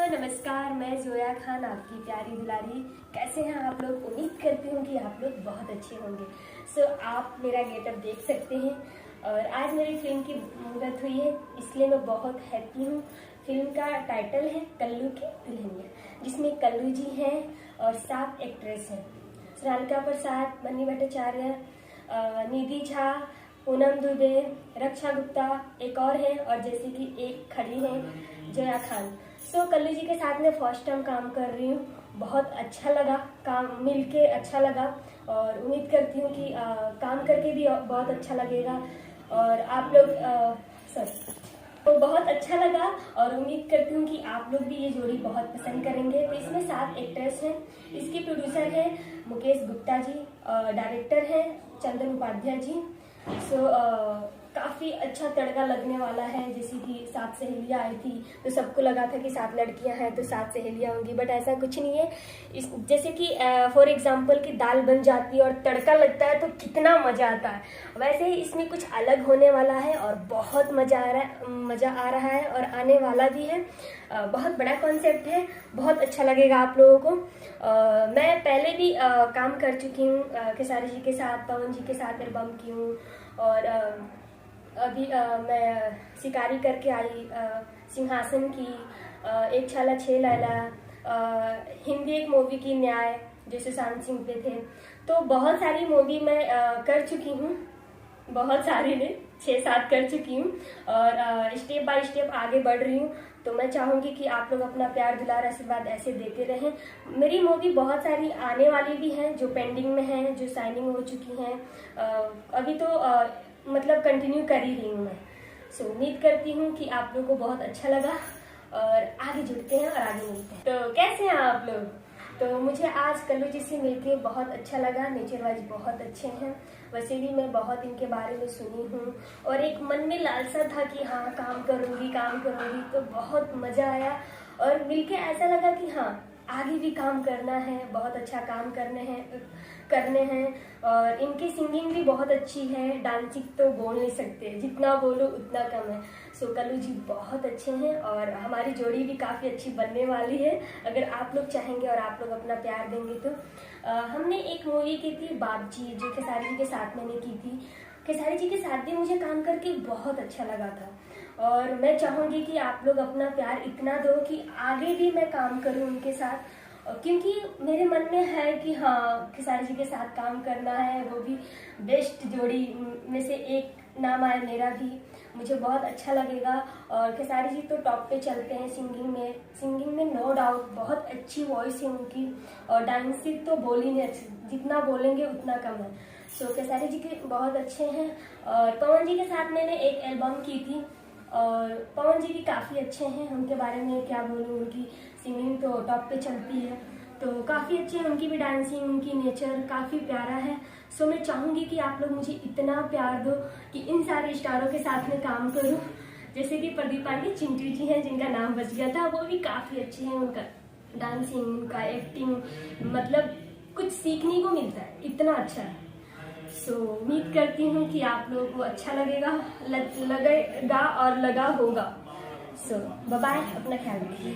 नमस्कार, मैं जोया खान, आपकी प्यारी दुलारी। कैसे हैं आप लोग? उम्मीद करती हूँ कि आप लोग बहुत अच्छे होंगे। आप मेरा गेटअप देख सकते हैं और आज मेरी फिल्म की मुहूर्त हुई है, इसलिए मैं बहुत हैप्पी हूँ। फिल्म का टाइटल है कल्लू की दुल्हनिया, जिसमें कल्लू जी हैं और 7 एक्ट्रेस हैं। सोनालिका प्रसाद, बन्नी भट्टाचार्य, निधि झा, पूनम दुबे, रक्षा गुप्ता, एक और है और जैसे कि एक खड़ी है जोया खान। कल्लू जी के साथ में फर्स्ट टाइम काम कर रही हूँ। बहुत अच्छा लगा, काम मिलके अच्छा लगा और उम्मीद करती हूँ कि काम करके भी बहुत अच्छा लगेगा और आप लोग तो बहुत अच्छा लगा और उम्मीद करती हूँ कि आप लोग भी ये जोड़ी बहुत पसंद करेंगे। तो इसमें 7 एक्टर्स हैं। इसके प्रोड्यूसर हैं मुकेश गुप्ता जी, डायरेक्टर हैं चंदन उपाध्याय जी। काफ़ी अच्छा तड़का लगने वाला है। जैसे कि 7 सहेलियाँ आई थी तो सबको लगा था कि 7 लड़कियां हैं तो 7 सहेलियाँ होंगी, बट ऐसा कुछ नहीं है। जैसे कि फॉर एग्जांपल कि दाल बन जाती है और तड़का लगता है तो कितना मज़ा आता है, वैसे ही इसमें कुछ अलग होने वाला है और बहुत मज़ा आ रहा है और आने वाला भी है। बहुत बड़ा कॉन्सेप्ट है, बहुत अच्छा लगेगा आप लोगों को। मैं पहले भी काम कर चुकी हूँ खेसारी जी के साथ, पवन जी के साथ एल्बम की हूँ और अभी मैं शिकारी करके आई, सिंहासन की, एक छाला 6 लैला, हिंदी एक मूवी की न्याय जो सुशांत सिंह पे थे। तो बहुत सारी मूवी मैं कर चुकी हूँ, बहुत सारी नहीं 6-7 कर चुकी हूँ और स्टेप बाय स्टेप आगे बढ़ रही हूँ। तो मैं चाहूँगी कि आप लोग अपना प्यार दुलार आशीर्वाद ऐसे देते रहें। मेरी मूवी बहुत सारी आने वाली भी हैं, जो पेंडिंग में हैं, जो साइनिंग हो चुकी हैं। अभी तो मतलब कंटिन्यू कर ही रही हूँ मैं। उम्मीद करती हूँ कि आप लोग को बहुत अच्छा लगा और आगे जुड़ते हैं और आगे मिलते हैं। तो कैसे हैं आप लोग? तो मुझे आज कल्लू जी से मिलके बहुत अच्छा लगा। नेचर वाइज बहुत अच्छे हैं, वैसे भी मैं बहुत इनके बारे में सुनी हूँ और एक मन में लालसा था कि हाँ काम करूँगी, तो बहुत मज़ा आया और मिलके ऐसा लगा कि हाँ आगे भी काम करना है, बहुत अच्छा काम करने हैं और इनकी सिंगिंग भी बहुत अच्छी है। डांसिंग तो बोल नहीं सकते, जितना बोलो उतना कम है। कल्लू जी बहुत अच्छे हैं और हमारी जोड़ी भी काफ़ी अच्छी बनने वाली है, अगर आप लोग चाहेंगे और आप लोग अपना प्यार देंगे तो। हमने एक मूवी की थी बाबजी, जो खेसारी जी के साथ मैंने की थी। खेसारी जी के साथ भी मुझे काम करके बहुत अच्छा लगा था और मैं चाहूँगी कि आप लोग अपना प्यार इतना दो कि आगे भी मैं काम करूँ उनके साथ, क्योंकि मेरे मन में है कि हाँ खेसारी जी के साथ काम करना है, वो भी बेस्ट जोड़ी में से एक नाम आया मेरा भी, मुझे बहुत अच्छा लगेगा। और खेसारी जी तो टॉप पे चलते हैं सिंगिंग में नो डाउट, बहुत अच्छी वॉइस है उनकी और डांसिंग तो बोल ही नहीं, जितना बोलेंगे उतना कम है। खेसारी जी के बहुत अच्छे हैं और पवन जी के साथ मैंने एक एल्बम की थी और पवन जी भी काफ़ी अच्छे हैं, उनके बारे में क्या बोलूँ, उनकी सिंगिंग तो टॉप पे चलती है, तो काफ़ी अच्छे हैं। उनकी भी डांसिंग, उनकी नेचर काफ़ी प्यारा है। मैं चाहूँगी कि आप लोग मुझे इतना प्यार दो कि इन सारे स्टारों के साथ में काम करूँ। जैसे कि प्रदीप पांडे चिंटू जी हैं, जिनका नाम बच गया था, वो भी काफ़ी अच्छे हैं। उनका डांसिंग, उनका एक्टिंग, मतलब कुछ सीखने को मिलता है, इतना अच्छा है। उम्मीद करती हूँ कि आप लोगों को अच्छा लगेगा और लगा होगा। बाय, अपना ख्याल रखिए।